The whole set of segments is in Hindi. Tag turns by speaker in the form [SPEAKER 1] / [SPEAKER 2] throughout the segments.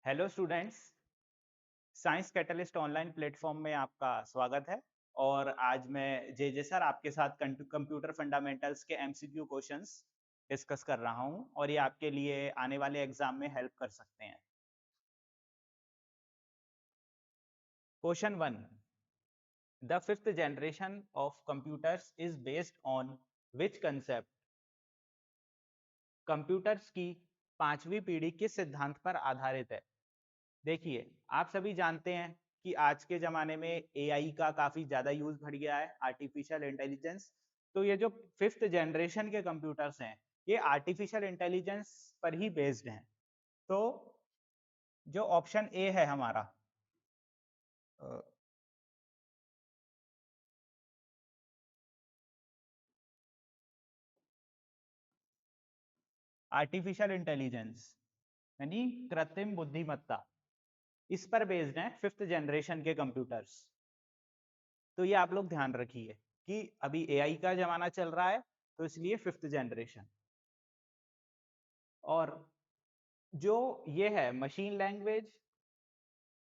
[SPEAKER 1] Hello students. Science catalyst online platform में आपका स्वागत है। और आज मैं जे सर आपके साथ कंप्यूटर फंडामेंटल्स के एमसीक्यू क्वेश्चंस डिस्कस कर रहा हूं और ये आपके लिए आने वाले एग्जाम में हेल्प कर सकते हैं। Question 1, the fifth generation of computers is based on which concept? Computers की पांचवी पीढ़ी किस सिद्धांत पर आधारित है? देखिए, आप सभी जानते हैं कि आज के ज़माने में एआई का काफ़ी ज़्यादा यूज़ बढ़ गया है, आर्टिफिशियल इंटेलिजेंस। तो ये जो फिफ्थ जनरेशन के कंप्यूटर्स हैं, ये आर्टिफिशियल इंटेलिजेंस पर ही बेस्ड हैं। तो जो ऑप्शन ए है हमारा, आर्टिफिशियल इंटेलिजेंस यानी कृत्रिम बुद्धिमत्ता, इस पर बेस्ड हैं फिफ्थ जनरेशन के कंप्यूटर्स। तो ये आप लोग ध्यान रखिए कि अभी एआई का ज़माना चल रहा है, तो इसलिए फिफ्थ जनरेशन। और जो ये है मशीन लैंग्वेज,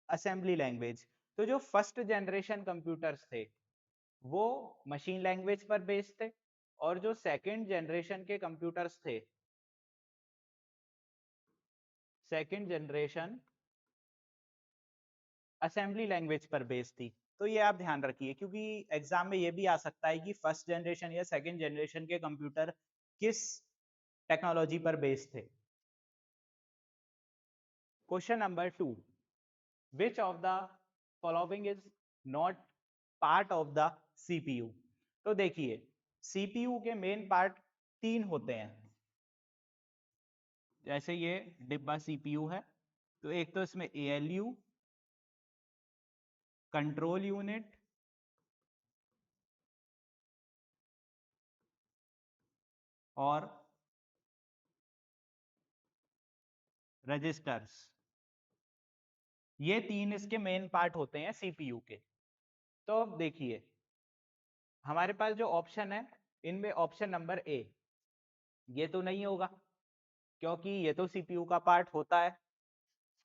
[SPEAKER 1] असेंबली लैंग्वेज, तो जो फर्स्ट जनरेशन कंप्यूटर्स थे वो मशीन लैंग्वेज पर बेस्ड थे, और जो सेकंड जनरेशन के कंप्यूटर्स थे, सेकंड जनरेशन असेंबली लैंग्वेज पर बेस्ड थी। तो ये आप ध्यान रखिए, क्योंकि एग्जाम में ये भी आ सकता है कि फर्स्ट जनरेशन या सेकंड जनरेशन के कंप्यूटर किस टेक्नोलॉजी पर बेस्ड थे। Question number 2, which of the following is not part of the CPU? तो देखिए, CPU के मेन पार्ट तीन होते हैं। जैसे ये डिब्बा CPU है, तो एक तो इसमें ALU, कंट्रोल यूनिट और रजिस्टर्स, ये तीन इसके मेन पार्ट होते हैं CPU के। तो अब देखिए, हमारे पास जो ऑप्शन है, इनमें ऑप्शन नंबर ए ये तो नहीं होगा, क्योंकि ये तो CPU का पार्ट होता है।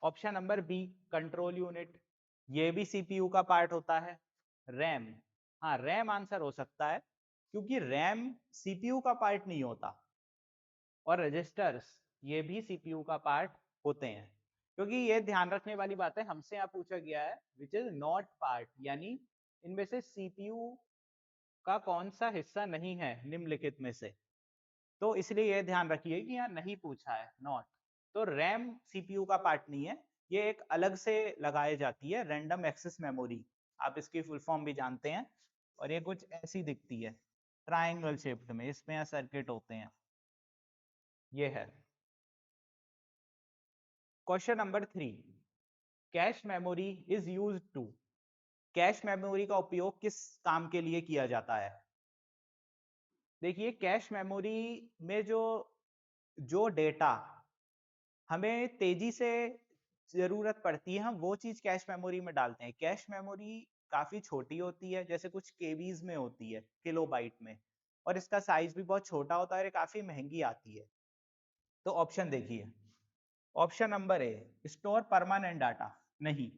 [SPEAKER 1] Option number B control unit, ये भी CPU का पार्ट होता है। रैम, हाँ रैम आंसर हो सकता है, क्योंकि रैम CPU का पार्ट नहीं होता। और रजिस्टर्स, ये भी CPU का पार्ट होते हैं। क्योंकि ये ध्यान रखने वाली बात है, हमसे यहाँ पूछा गया है विच इज नॉट पार्ट, यानी इनमें से CPU का कौन सा हिस्सा नहीं है निम्नलिखित में से। तो इसलिए ये ध्यान रखिए कि यहाँ नहीं पूछा है नॉट। तो रैम CPU का पार्ट नहीं है, ये एक अलग से लगाई जाती है, रैंडम एक्सेस मेमोरी, आप इसकी फुल फॉर्म भी जानते हैं। और ये कुछ ऐसी दिखती है ट्रायंगल शेप्ड में, इसमें यहाँ सर्किट होते हैं, ये है। Question number 3, cache memory is used to, cache memory का उपयोग किस काम के लिए किया जाता है? देखिए, कैश मेमोरी में जो जो डेटा हमें तेजी से जरूरत पड़ती है, हम वो चीज कैश मेमोरी में डालते हैं। कैश मेमोरी काफी छोटी होती है, जैसे कुछ केबीज में होती है, किलोबाइट में, और इसका साइज भी बहुत छोटा होता है और ये काफी महंगी आती है। तो ऑप्शन देखिए, option number A store permanent data, नहीं,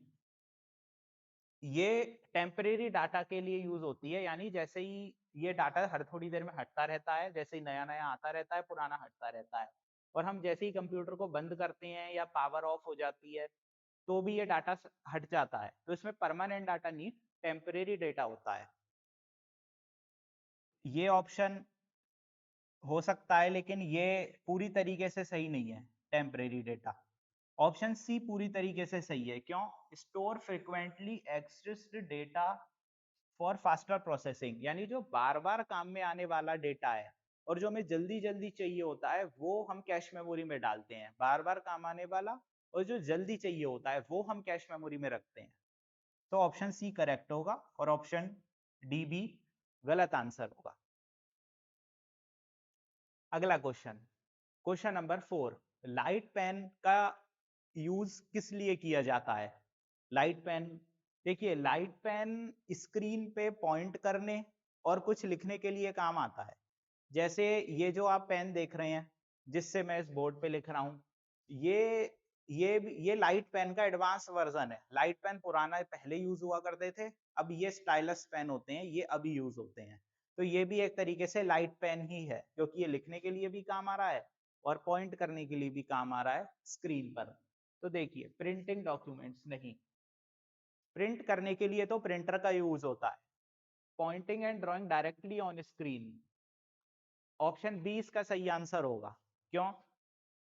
[SPEAKER 1] ये टेम्परेरी डाटा के लिए यूज होती है, यानी जैसे ही ये डाटा हर थोड़ी देर में हटता रहता है, जैसे ही नया नया आता रहता है पुराना हटता रहता है, और हम जैसे ही कंप्यूटर को बंद करते हैं या पावर ऑफ हो जाती है तो भी ये डाटा हट जाता है। तो इसमें परमानेंट डाटा नहीं, टेम्परेरी डेटा होता है। ये ऑप्शन हो सकता है, लेकिन ये पूरी तरीके से सही नहीं है, टेम्परेरी डेटा। ऑप्शन सी पूरी तरीके से सही है। क्यों? Store frequently accessed data for faster processing, यानी जो बार बार काम में आने वाला डेटा है और जो हमें जल्दी जल्दी चाहिए होता है वो हम कैश मेमोरी में डालते हैं, बार बार काम आने वाला और जो जल्दी चाहिए होता है वो हम कैश मेमोरी में रखते हैं। तो ऑप्शन सी करेक्ट होगा और ऑप्शन डी भी गलत आंसर होगा। अगला question, question number 4, light pen का यूज किस लिए किया जाता है? लाइट पेन, देखिए लाइट पेन स्क्रीन पे पॉइंट करने और कुछ लिखने के लिए काम आता है। जैसे ये जो आप पेन देख रहे हैं जिससे मैं इस बोर्ड पे लिख रहा हूं, ये ये लाइट पेन का एडवांस वर्जन है। लाइट पेन पुराना पहले यूज हुआ करते थे, अब ये स्टाइलस पेन होते हैं, ये अभी यूज होते हैं। तो ये भी एक तरीके से लाइट पेन ही है, क्योंकि ये लिखने के लिए भी काम आ रहा है और पॉइंट करने के लिए भी काम आ रहा है स्क्रीन पर। तो देखिए प्रिंटिंग डॉक्यूमेंट्स नहीं, प्रिंट करने के लिए तो प्रिंटर का यूज होता है। Pointing and drawing directly on screen, option B इसका सही आंसर होगा। क्यों?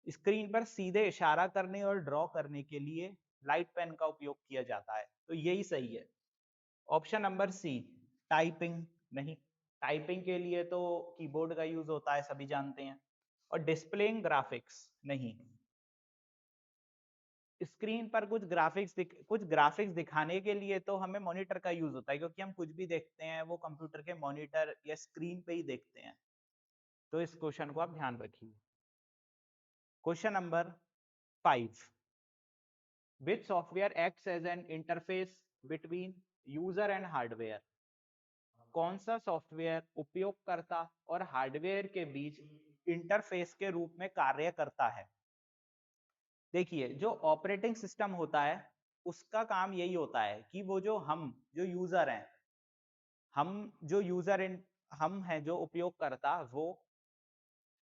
[SPEAKER 1] स्क्रीन पर सीधे इशारा करने और ड्रॉ करने के लिए लाइट पेन का उपयोग किया जाता है, तो यही सही है। ऑप्शन नंबर सी टाइपिंग नहीं, टाइपिंग के लिए तो कीबोर्ड का यूज होता है, सभी जानते हैं। और डिस्प्लेइंग ग्राफिक्स नहीं, स्क्रीन पर कुछ ग्राफिक्स दिखाने के लिए तो हमें मॉनिटर का यूज होता है, क्योंकि हम कुछ भी देखते हैं वो कंप्यूटर के मॉनिटर या स्क्रीन पे ही देखते हैं। तो इस क्वेश्चन को आप ध्यान रखिए। Question number 5, which software acts as an interface between user and hardware? कौन सा सॉफ्टवेयर उपयोगकर्ता और हार्डवेयर के बीच इंटरफेस के रूप में कार्य करता है? देखिए जो ऑपरेटिंग सिस्टम होता है उसका काम यही होता है कि वो जो यूजर हैं, हम जो यूजर हम हैं जो उपयोगकर्ता वो,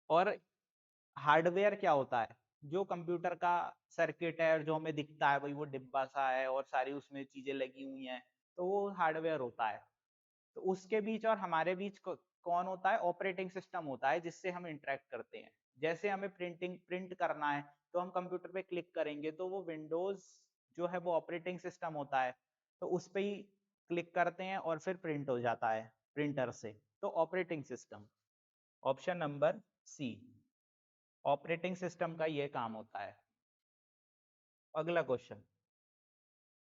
[SPEAKER 1] और हार्डवेयर क्या होता है, जो कंप्यूटर का सर्किट है और जो हमें दिखता है भाई वो डिब्बा सा है और सारी उसमें चीजें लगी हुई हैं, तो वो हार्डवेयर होता है। तो उसके बीच और हमारे बीच कौन होता है? ऑपरेटिंग सिस्टम होता है, जिससे हम इंटरेक्ट करते हैं। जैसे हमें प्रिंट करना है तो हम कंप्यूटर पे क्लिक करेंगे, तो वो विंडोज जो है वो ऑपरेटिंग सिस्टम होता है, तो उस पे ही क्लिक करते हैं और फिर प्रिंट हो जाता है प्रिंटर से। तो operating system, option number C, operating system का ये काम होता है। अगला question,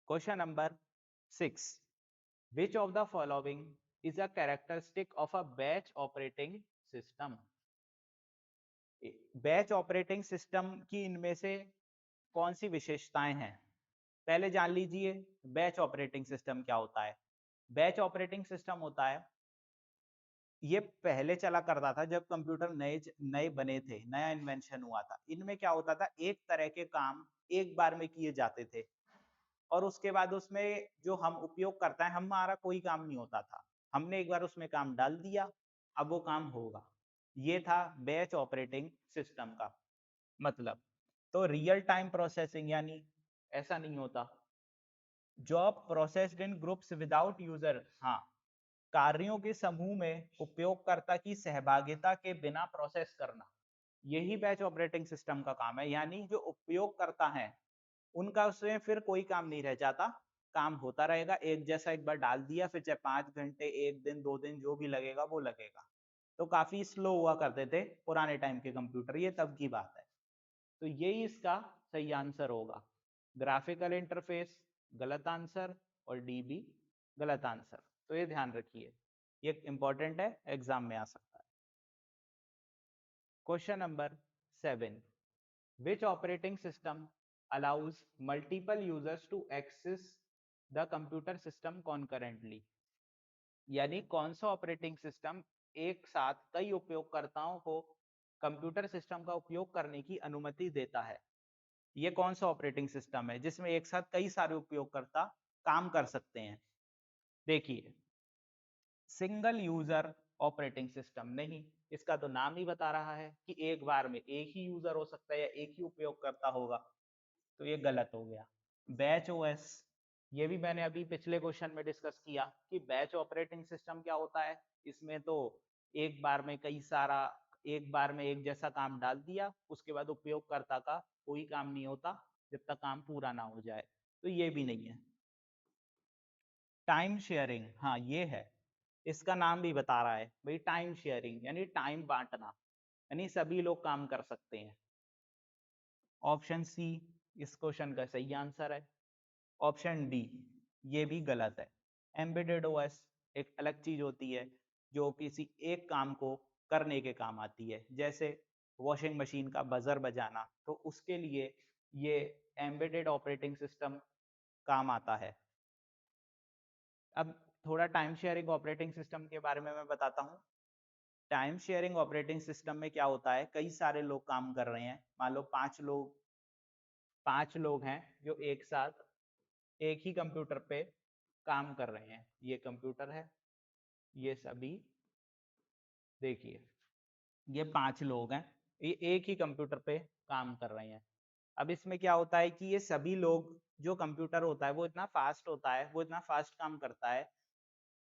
[SPEAKER 1] question number 6, which of the following is a characteristic of a batch operating system? Batch operating system की इनमें से कौन सी विशेषताएं हैं? पहले जान लीजिए बैच ऑपरेटिंग सिस्टम क्या होता है। बैच ऑपरेटिंग सिस्टम होता है, ये पहले चला करता था जब कंप्यूटर नए नए बने थे, नया इन्वेंशन हुआ था। इनमें क्या होता था, एक तरह के काम एक बार में किए जाते थे और उसके बाद उसमें जो हम उपयोग करता है हमारा कोई काम नहीं होता था। हमने एक बार उसमें काम डाल दिया, अब वो काम होगा। ये था बैच ऑपरेटिंग सिस्टम का मतलब। तो रियल टाइम प्रोसेसिंग यानी ऐसा नहीं होता। Job processed in groups without user, हाँ, कार्यों के समूह में उपयोगकर्ता की सहभागिता के बिना प्रोसेस करना, यही बैच ऑपरेटिंग सिस्टम का काम है। यानी जो उपयोगकर्ता हैं उनका उसमें फिर कोई काम नहीं रह जाता, काम होता रहेगा एक जैसा, एक बार डाल दिया, फिर चाहे 5 घंटे, 1 दिन, 2 दिन जो भी लगेगा वो लगेगा। तो काफी स्लो हुआ करते थे पुराने टाइम के कंप्यूटर, ये तब की बात है। तो यही इसका सही आंसर होगा। ग्राफिकल इंटरफेस गलत आंसर और डीबी गलत आंसर। तो ये ध्यान रखिए, ये इंपॉर्टेंट है, एग्जाम में आ सकता है। Question number 7, which operating system allows multiple users to access the computer system concurrently? यानी कौन सा ऑपरेटिंग सिस्टम एक साथ कई उपयोगकर्ताओं को कंप्यूटर सिस्टम का उपयोग करने की अनुमति देता है? ये कौन सा ऑपरेटिंग सिस्टम है जिसमें एक साथ कई सारे उपयोगकर्ता काम कर सकते हैं? देखिए सिंगल यूजर ऑपरेटिंग सिस्टम नहीं, इसका तो नाम ही बता रहा है कि एक बार में एक ही यूजर हो सकता है या एक ही उपयोगकर्ता होगा, तो ये गलत हो गया। बैच ओएस, ये भी मैंने अभी पिछले क्वेश्चन में डिस्कस किया कि बैच ऑपरेटिंग सिस्टम क्या होता है। इसमें तो एक बार में एक बार में एक जैसा काम डाल दिया, उसके बाद उपयोगकर्ता का कोई काम नहीं होता जब तक काम पूरा ना हो जाए, तो ये भी नहीं है। टाइम शेयरिंग, हाँ ये है, इसका नाम भी बता रहा है भाई, टाइम शेयरिंग यानी टाइम बांटना, यानी सभी लोग काम कर सकते हैं। ऑप्शन सी इस क्वेश्चन का सही आंसर है। ऑप्शन डी ये भी गलत है। एम्बेडेड ओएस एक अलग चीज होती है जो किसी एक काम को करने के काम आती है, जैसे वॉशिंग मशीन का बजर बजाना, तो उसके लिए ये एम्बेडेड ऑपरेटिंग सिस्टम काम आता है। अब थोड़ा टाइम शेयरिंग ऑपरेटिंग सिस्टम के बारे में मैं बताता हूँ। टाइम शेयरिंग ऑपरेटिंग सिस्टम में क्या होता है, कई सारे लोग काम कर रहे हैं, मान लो 5 लोग 5 लोग हैं जो एक साथ एक ही कंप्यूटर पे काम कर रहे हैं। ये कंप्यूटर है, ये सभी देखिए, ये 5 लोग हैं, ये एक ही कंप्यूटर पे काम कर रहे हैं। अब इसमें क्या होता है कि ये सभी लोग, जो कंप्यूटर होता है वो इतना फास्ट होता है, वो इतना फास्ट काम करता है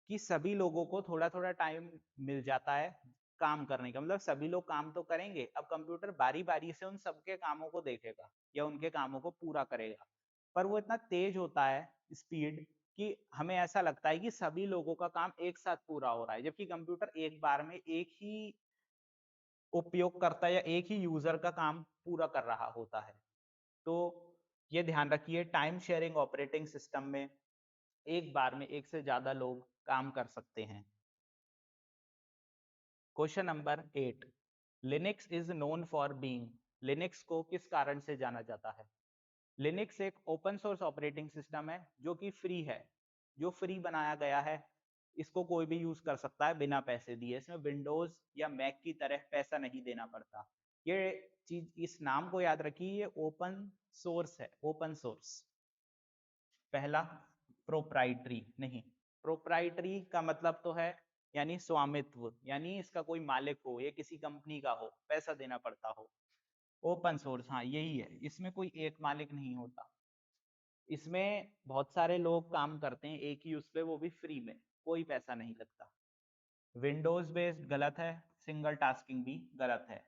[SPEAKER 1] कि सभी लोगों को थोड़ा थोड़ा टाइम मिल जाता है काम करने का। मतलब सभी लोग काम तो करेंगे, अब कंप्यूटर बारी बारी से उन सबके कामों को देखेगा या उनके कामों को पूरा करेगा, पर वो इतना तेज होता है स्पीड कि हमें ऐसा लगता है कि सभी लोगों का काम एक साथ पूरा हो रहा है, जबकि कंप्यूटर एक बार में एक ही उपयोगकर्ता या एक ही यूजर का काम पूरा कर रहा होता है। तो ये ध्यान रखिए, टाइम शेयरिंग ऑपरेटिंग सिस्टम में एक बार में एक से ज्यादा लोग काम कर सकते हैं। Question number 8, Linux is known for being, Linux को किस कारण से जाना जाता है? लिनक्स एक ओपन सोर्स ऑपरेटिंग सिस्टम है जो कि फ्री है, जो फ्री बनाया गया है, इसको कोई भी यूज कर सकता है बिना पैसे दिए। इसमें विंडोज या मैक की तरह पैसा नहीं देना पड़ता। ये चीज, इस नाम को याद रखिए, ये ओपन सोर्स है, ओपन सोर्स। पहला, प्रोप्राइटरी नहीं, प्रोप्राइटरी का मतलब तो है यानी स्वामित्व, यानी इसका कोई मालिक हो, ये किसी कंपनी का हो, पैसा देना पड़ता हो। ओपन सोर्स, हाँ यही है, इसमें कोई एक मालिक नहीं होता, इसमें बहुत सारे लोग काम करते हैं एक ही उस पे, वो भी फ्री में, कोई पैसा नहीं लगता। विंडोज बेस्ड गलत है, सिंगल टास्किंग भी गलत है।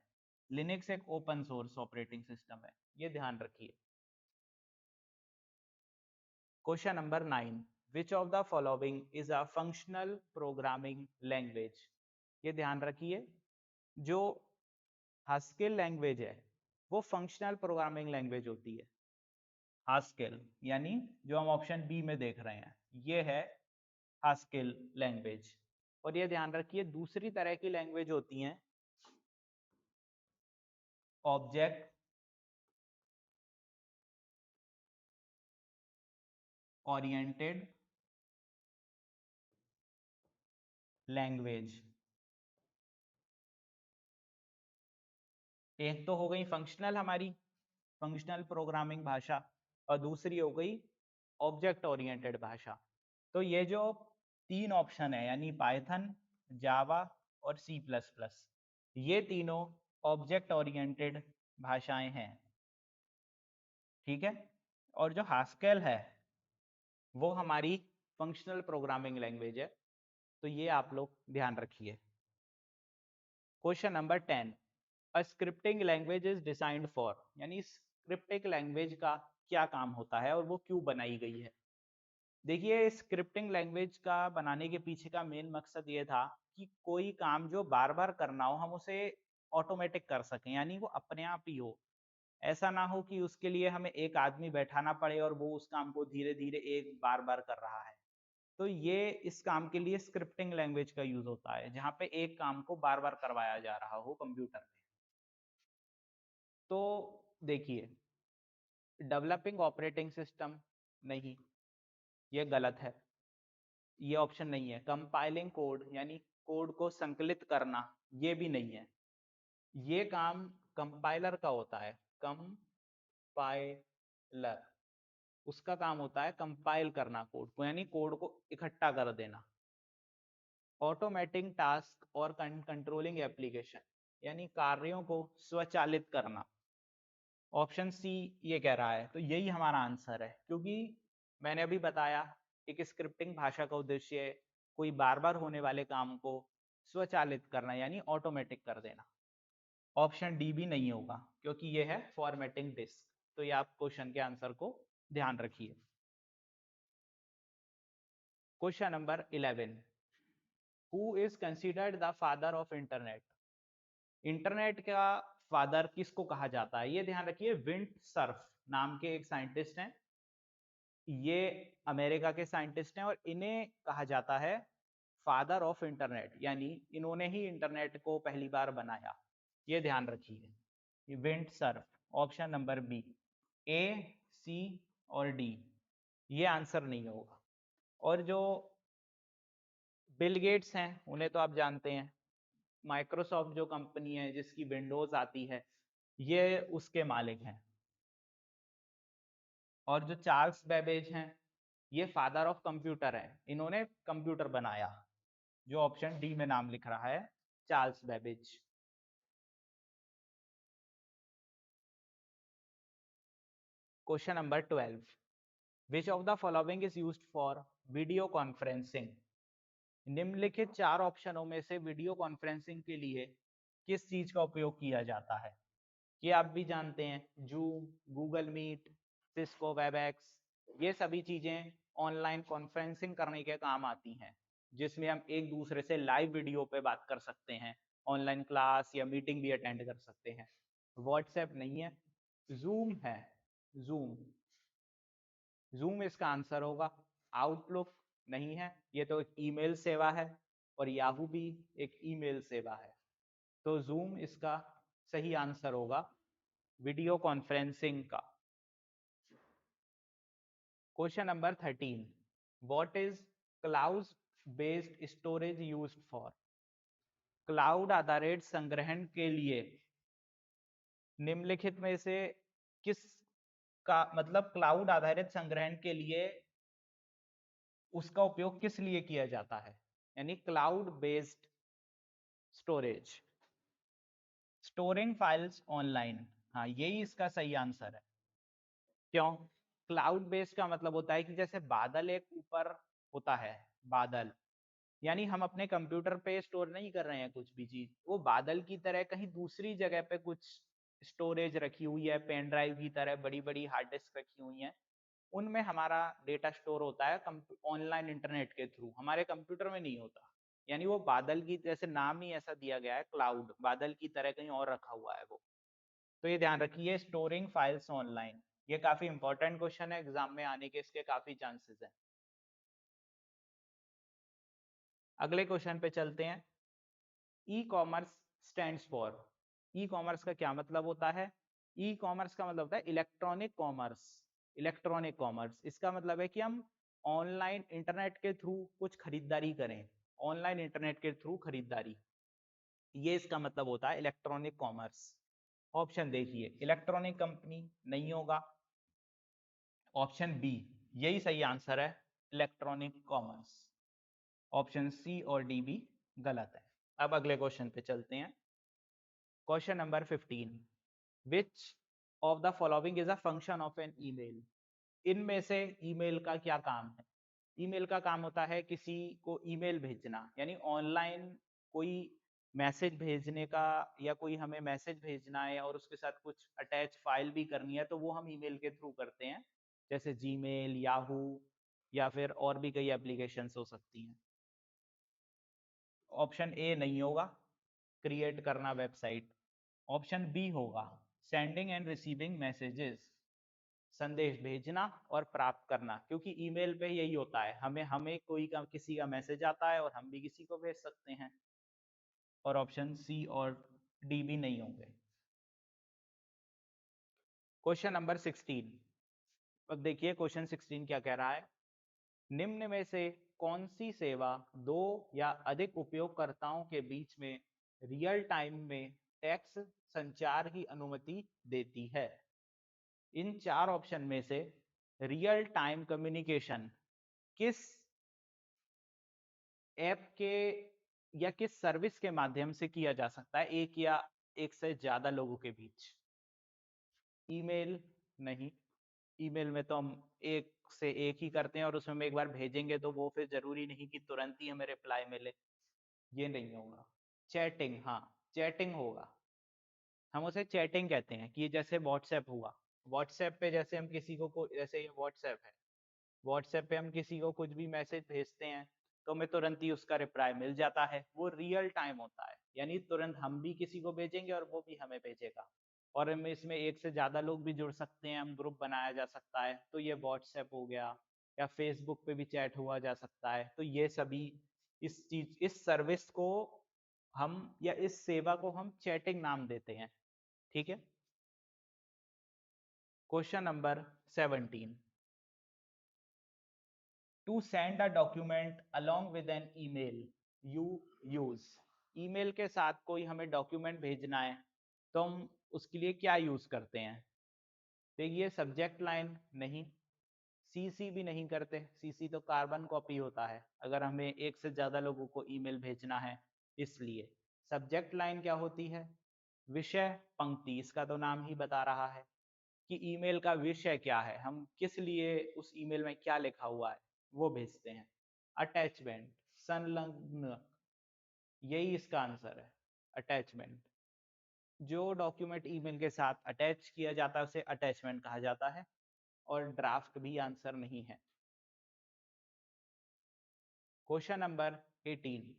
[SPEAKER 1] लिनक्स एक ओपन सोर्स ऑपरेटिंग सिस्टम है, ये ध्यान रखिए। Question number 9, which of the following is a functional programming language? ये ध्यान रखिए, जो हास्केल लैंग्वेज है वो फंक्शनल प्रोग्रामिंग लैंग्वेज होती है। हास्केल यानी जो हम ऑप्शन बी में देख रहे हैं, ये है हास्केल लैंग्वेज। और ये ध्यान रखिए, दूसरी तरह की लैंग्वेज होती हैं ऑब्जेक्ट ओरिएंटेड लैंग्वेज। एक तो हो गई फंक्शनल, हमारी फंक्शनल प्रोग्रामिंग भाषा, और दूसरी हो गई ऑब्जेक्ट ओरिएंटेड भाषा। तो ये जो तीन ऑप्शन है यानी पाइथन, जावा और सी प्लस प्लस, ये तीनों ऑब्जेक्ट ओरिएंटेड भाषाएं हैं, ठीक है। और जो हास्केल है वो हमारी फंक्शनल प्रोग्रामिंग लैंग्वेज है, तो ये आप लोग ध्यान रखिए। Question number 10, a scripting language is designed for, यानी स्क्रिप्टिंग लैंग्वेज का क्या काम होता है और वो क्यों बनाई गई है? देखिए, स्क्रिप्टिंग लैंग्वेज का बनाने के पीछे का मेन मकसद ये था कि कोई काम जो बार बार करना हो हम उसे ऑटोमेटिक कर सकें, यानी वो अपने आप ही हो। ऐसा ना हो कि उसके लिए हमें एक आदमी बैठाना पड़े और वो उस काम को धीरे धीरे एक बार बार कर रहा है। तो ये इस काम के लिए स्क्रिप्टिंग लैंग्वेज का यूज होता है, जहाँ पे एक काम को बार बार करवाया जा रहा हो कंप्यूटर में। तो देखिए, डेवलपिंग ऑपरेटिंग सिस्टम नहीं, ये गलत है, ये ऑप्शन नहीं है। कंपाइलिंग कोड यानी कोड को संकलित करना, ये भी नहीं है। ये काम कंपाइलर का होता है, कंपाइलर, उसका काम होता है कंपाइल करना कोड को, यानी कोड को इकट्ठा कर देना। ऑटोमेटिंग टास्क और कंट्रोलिंग एप्लीकेशन, यानी कार्यों को स्वचालित करना। ऑप्शन सी ये कह रहा है, तो यही हमारा आंसर है, क्योंकि मैंने अभी बताया एक स्क्रिप्टिंग भाषा का उद्देश्य कोई बार बार होने वाले काम को स्वचालित करना यानी ऑटोमेटिक कर देना। ऑप्शन डी भी नहीं होगा क्योंकि ये है फॉर्मेटिंग डिस्क। तो ये आप क्वेश्चन के आंसर को ध्यान रखिए। Question number 11, who is considered the father of internet? Internet का फादर किसको कहा जाता है? ये ध्यान रखिए, विंट सर्फ नाम के एक साइंटिस्ट हैं, ये अमेरिका के साइंटिस्ट हैं और इन्हें कहा जाता है फादर ऑफ इंटरनेट, यानी इन्होंने ही इंटरनेट को पहली बार बनाया। ये ध्यान रखिए, विंट सर्फ। ऑप्शन नंबर बी, ए, सी और डी, ये आंसर नहीं होगा। और जो बिल गेट्स हैं उन्हें तो आप जानते हैं, माइक्रोसॉफ्ट जो कंपनी है जिसकी विंडोज आती है, ये उसके मालिक हैं। और जो चार्ल्स बेबेज हैं ये फादर ऑफ कंप्यूटर है, इन्होंने कंप्यूटर बनाया। जो ऑप्शन डी में नाम लिख रहा है Charles Babbage. Question number 12, which of the following is used for video conferencing. निम्नलिखित चार ऑप्शनों में से वीडियो कॉन्फ्रेंसिंग के लिए किस चीज का उपयोग किया जाता है? ये आप भी जानते हैं, Zoom, Google Meet, Cisco Webex, ये सभी चीजें ऑनलाइन कॉन्फ्रेंसिंग करने के काम आती हैं, जिसमें हम एक दूसरे से लाइव वीडियो पे बात कर सकते हैं, ऑनलाइन क्लास या मीटिंग भी अटेंड कर सकते हैं। व्हाट्सएप नहीं है, जूम है। जूम, जूम इसका आंसर होगा। आउटलुक नहीं है, ये तो एक ईमेल सेवा है, और याहू भी एक ईमेल सेवा है। तो जूम इसका सही आंसर होगा वीडियो कॉन्फ्रेंसिंग का। Question number 13, what is cloud based storage used for. Cloud आधारित संग्रहण के लिए निम्नलिखित में से किस का मतलब क्लाउड आधारित संग्रहण के लिए उसका उपयोग किस लिए किया जाता है? यानी cloud based storage, storing files online. हाँ, यही इसका सही आंसर है। क्यों? क्लाउड बेस्ड का मतलब होता है कि जैसे बादल एक ऊपर होता है, बादल, यानी हम अपने कंप्यूटर पे स्टोर नहीं कर रहे हैं कुछ भी चीज, वो बादल की तरह कहीं दूसरी जगह पे कुछ स्टोरेज रखी हुई है, पेन ड्राइव की तरह बड़ी बड़ी हार्ड डिस्क रखी हुई हैं, उनमें हमारा डेटा स्टोर होता है ऑनलाइन इंटरनेट के थ्रू, हमारे कंप्यूटर में नहीं होता। यानी वो बादल की, जैसे नाम ही ऐसा दिया गया है क्लाउड, बादल की तरह कहीं और रखा हुआ है वो। तो ये ध्यान रखिए, स्टोरिंग फाइल्स ऑनलाइन, ये काफी इंपॉर्टेंट क्वेश्चन है, एग्जाम में आने के इसके काफी चांसेस हैं। अगले क्वेश्चन पे चलते हैं। E commerce stands for, e commerce का क्या मतलब होता है? ई कॉमर्स का मतलब होता है इलेक्ट्रॉनिक कॉमर्स। इलेक्ट्रॉनिक कॉमर्स, इसका मतलब है कि हम ऑनलाइन इंटरनेट के थ्रू कुछ खरीदारी करें, ऑनलाइन इंटरनेट के थ्रू खरीदारी, ये इसका मतलब होता है इलेक्ट्रॉनिक कॉमर्स। ऑप्शन देखिए, इलेक्ट्रॉनिक कंपनी नहीं होगा, ऑप्शन बी यही सही आंसर है, इलेक्ट्रॉनिक कॉमर्स। ऑप्शन सी और डी भी गलत है। अब अगले क्वेश्चन पे चलते हैं। Question number 15, which of the following is a function of an email. इनमें से ईमेल का क्या काम है? ईमेल का काम होता है किसी को ईमेल भेजना, यानी ऑनलाइन कोई मैसेज भेजने का, या कोई हमें मैसेज भेजना है और उसके साथ कुछ अटैच फाइल भी करनी है, तो वो हम ईमेल के थ्रू करते हैं, जैसे जीमेल, याहू, या फिर और भी कई एप्लीकेशंस हो सकती हैं। ऑप्शन ए नहीं होगा, क्रिएट करना वेबसाइट। ऑप्शन बी होगा, सेंडिंग एंड रिसीविंग मैसेजेस, संदेश भेजना और प्राप्त करना, क्योंकि ईमेल पे यही होता है, हमें हमें कोई का किसी का मैसेज आता है और हम भी किसी को भेज सकते हैं। और ऑप्शन सी और डी भी नहीं होंगे। क्वेश्चन नंबर 16, अब देखिए क्वेश्चन 16 क्या कह रहा है। निम्न में से कौन सी सेवा दो या अधिक उपयोगकर्ताओं के बीच में रियल टाइम में टेक्स्ट संचार की अनुमति देती है? इन चार ऑप्शन में से रियल टाइम कम्युनिकेशन किस ऐप के या किस सर्विस के माध्यम से किया जा सकता है एक या एक से ज्यादा लोगों के बीच? ईमेल नहीं, ईमेल में तो हम एक से एक ही करते हैं और उसमें हम एक बार भेजेंगे तो वो फिर जरूरी नहीं कि तुरंत ही हमें रिप्लाई मिले, ये नहीं होगा। चैटिंग, हाँ, चैटिंग होगा, हम उसे चैटिंग कहते हैं, कि जैसे व्हाट्सएप हुआ, व्हाट्सएप पे जैसे हम किसी को जैसे ये व्हाट्सएप है, व्हाट्सएप पे हम किसी को कुछ भी मैसेज भेजते हैं तो हमें तुरंत ही उसका रिप्लाई मिल जाता है, वो रियल टाइम होता है, यानी तुरंत हम भी किसी को भेजेंगे और वो भी हमें भेजेगा। और हम इसमें एक से ज्यादा लोग भी जुड़ सकते हैं, हम ग्रुप बनाया जा सकता है, तो ये व्हाट्सएप हो गया, या फेसबुक पे भी चैट हुआ जा सकता है, तो ये सभी इस सर्विस को हम या इस सेवा को हम चैटिंग नाम देते हैं। ठीक है। Question number 17, to send a document along with an email you use. Email के साथ कोई हमें डॉक्यूमेंट भेजना है तो हम उसके लिए क्या यूज करते हैं? देखिए, सब्जेक्ट लाइन नहीं, सीसी भी नहीं करते, सीसी तो कार्बन कॉपी होता है अगर हमें एक से ज्यादा लोगों को ईमेल भेजना है। इसलिए सब्जेक्ट लाइन क्या होती है, विषय पंक्ति, इसका तो नाम ही बता रहा है कि ईमेल का विषय क्या है, हम किस लिए उस ईमेल में क्या लिखा हुआ है वो भेजते हैं। अटैचमेंट, संलग्न, यही इसका आंसर है, अटैचमेंट। जो डॉक्यूमेंट ईमेल के साथ अटैच किया जाता है उसे अटैचमेंट कहा जाता है। और ड्राफ्ट भी आंसर नहीं है। क्वेश्चन नंबर 18,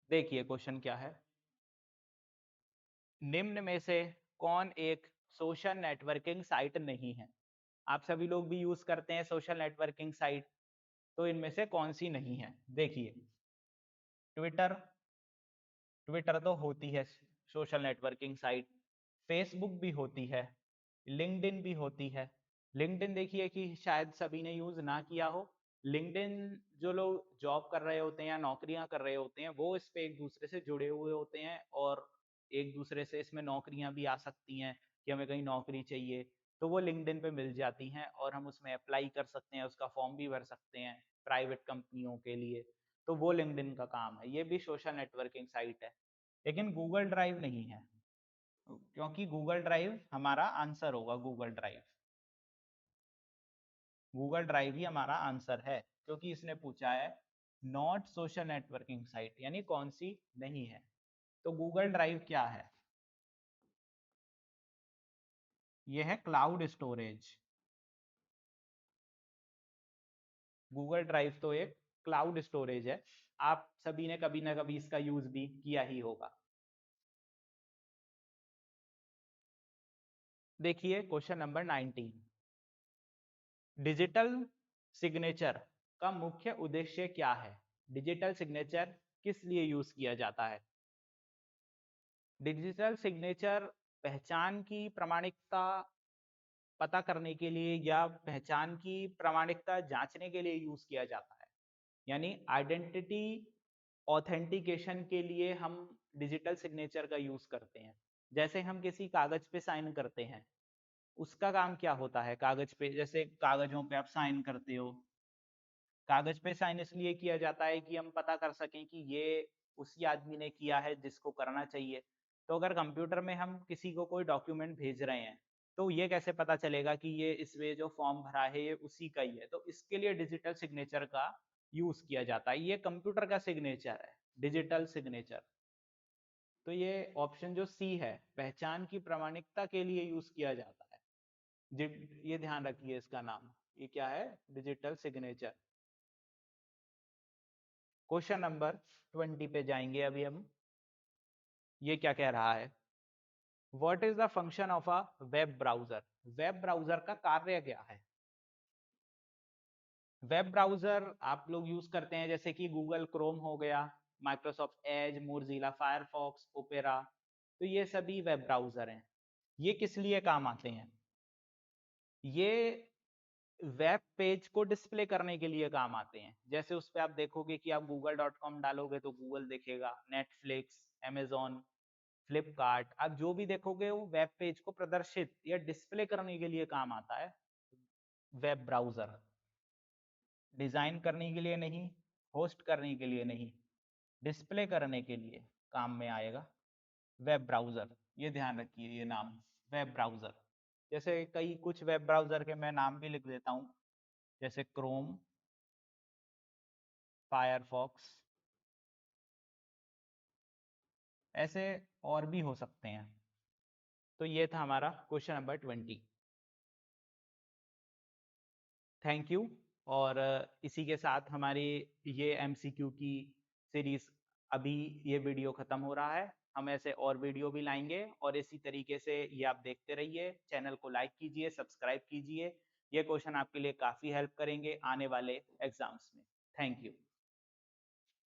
[SPEAKER 1] देखिए क्वेश्चन क्या है। निम्न में से कौन एक सोशल नेटवर्किंग साइट नहीं है। आप सभी लोग भी यूज करते हैं सोशल नेटवर्किंग साइट, तो इनमें से कौन सी नहीं है। देखिए ट्विटर, ट्विटर तो होती है सोशल नेटवर्किंग साइट, फेसबुक भी होती है, लिंक्डइन भी होती है। लिंक्डइन देखिए कि शायद सभी ने यूज ना किया हो। लिंक्डइन जो लोग जॉब कर रहे होते हैं या नौकरियां कर रहे होते हैं वो इस पे एक दूसरे से जुड़े हुए होते हैं और एक दूसरे से इसमें नौकरियां भी आ सकती हैं कि हमें कहीं नौकरी चाहिए तो वो लिंक्डइन पे मिल जाती हैं और हम उसमें अप्लाई कर सकते हैं, उसका फॉर्म भी भर सकते हैं प्राइवेट कंपनियों के लिए। तो वो लिंक्डइन का काम है, ये भी सोशल नेटवर्किंग साइट है। लेकिन गूगल ड्राइव नहीं है, क्योंकि गूगल ड्राइव हमारा आंसर होगा। गूगल ड्राइव, गूगल ड्राइव ही हमारा आंसर है क्योंकि इसने पूछा है नॉट सोशल नेटवर्किंग साइट, यानी कौन सी नहीं है। तो गूगल ड्राइव क्या है, यह है क्लाउड स्टोरेज। गूगल ड्राइव तो एक क्लाउड स्टोरेज है, आप सभी ने कभी ना कभी इसका यूज भी किया ही होगा। देखिए क्वेश्चन नंबर 19, डिजिटल सिग्नेचर का मुख्य उद्देश्य क्या है। डिजिटल सिग्नेचर किस लिए यूज किया जाता है। डिजिटल सिग्नेचर पहचान की प्रामाणिकता पता करने के लिए या पहचान की प्रामाणिकता जांचने के लिए यूज किया जाता है। यानी आइडेंटिटी ऑथेंटिकेशन के लिए हम डिजिटल सिग्नेचर का यूज करते हैं। जैसे हम किसी कागज पे साइन करते हैं, उसका काम क्या होता है, कागज पे जैसे कागजों पे आप साइन करते हो, कागज पे साइन इसलिए किया जाता है कि हम पता कर सकें कि ये उसी आदमी ने किया है जिसको करना चाहिए। तो अगर कंप्यूटर में हम किसी को कोई डॉक्यूमेंट भेज रहे हैं तो ये कैसे पता चलेगा कि ये इसमें जो फॉर्म भरा है ये उसी का ही है। तो इसके लिए डिजिटल सिग्नेचर का यूज किया जाता है, ये कंप्यूटर का सिग्नेचर है, डिजिटल सिग्नेचर। तो ये ऑप्शन जो सी है, पहचान की प्रामाणिकता के लिए यूज किया जाता है। ये ध्यान रखिए इसका नाम, ये क्या है, डिजिटल सिग्नेचर। क्वेश्चन नंबर 20 पे जाएंगे अभी हम। ये क्या कह रहा है, what is the function of a web browser. Web browser का कार्य क्या है। वेब ब्राउजर आप लोग यूज करते हैं जैसे कि गूगल क्रोम हो गया, Microsoft Edge, Mozilla Firefox, opera. तो ये सभी वेब ब्राउजर हैं। ये किस लिए काम आते हैं, ये वेब पेज को डिस्प्ले करने के लिए काम आते हैं। जैसे उस पर आप देखोगे कि आप google.com डालोगे तो गूगल देखेगा, नेटफ्लिक्स, अमेजोन, फ्लिपकार्ट, आप जो भी देखोगे वो वेब पेज को प्रदर्शित या डिस्प्ले करने के लिए काम आता है वेब ब्राउजर। डिजाइन करने के लिए नहीं, होस्ट करने के लिए नहीं, डिस्प्ले करने के लिए काम में आएगा वेब ब्राउजर। ये ध्यान रखिए ये नाम, वेब ब्राउजर। जैसे कई कुछ वेब ब्राउजर के मैं नाम भी लिख देता हूँ, जैसे क्रोम, फायरफॉक्स, ऐसे और भी हो सकते हैं। तो ये था हमारा क्वेश्चन नंबर 20। Thank you. और इसी के साथ हमारी ये एमसीक्यू की सीरीज, अभी ये वीडियो खत्म हो रहा है। हम ऐसे और वीडियो भी लाएंगे और इसी तरीके से ये आप देखते रहिए। चैनल को लाइक कीजिए, सब्सक्राइब कीजिए। ये क्वेश्चन आपके लिए काफ़ी हेल्प करेंगे आने वाले एग्जाम्स में। Thank you.